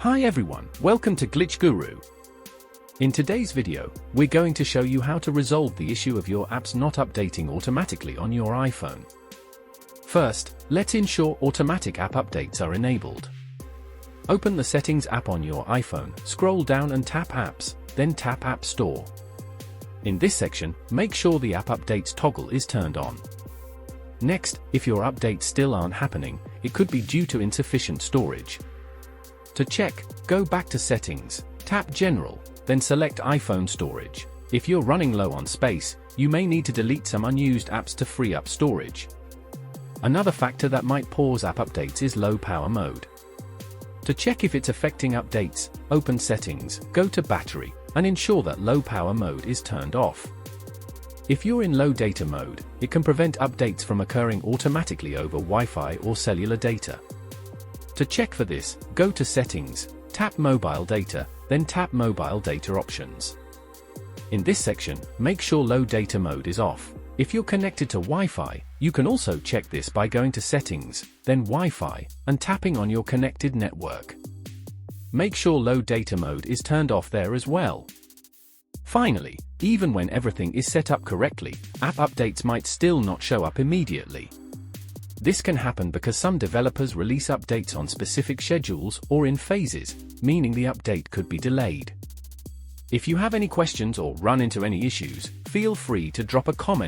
Hi everyone, welcome to Glitch Guru. In today's video, we're going to show you how to resolve the issue of your apps not updating automatically on your iPhone. First, let's ensure automatic app updates are enabled. Open the Settings app on your iPhone, scroll down and tap Apps, then tap App Store. In this section, make sure the App Updates toggle is turned on. Next, if your updates still aren't happening, it could be due to insufficient storage. To check, go back to Settings, tap General, then select iPhone Storage. If you're running low on space, you may need to delete some unused apps to free up storage. Another factor that might pause app updates is low power mode. To check if it's affecting updates, open Settings, go to Battery, and ensure that low power mode is turned off. If you're in low data mode, it can prevent updates from occurring automatically over Wi-Fi or cellular data. To check for this, go to Settings, tap Mobile Data, then tap Mobile Data Options. In this section, make sure low data mode is off. If you're connected to Wi-Fi, you can also check this by going to Settings, then Wi-Fi, and tapping on your connected network. Make sure low data mode is turned off there as well. Finally, even when everything is set up correctly, app updates might still not show up immediately. This can happen because some developers release updates on specific schedules or in phases, meaning the update could be delayed. If you have any questions or run into any issues, feel free to drop a comment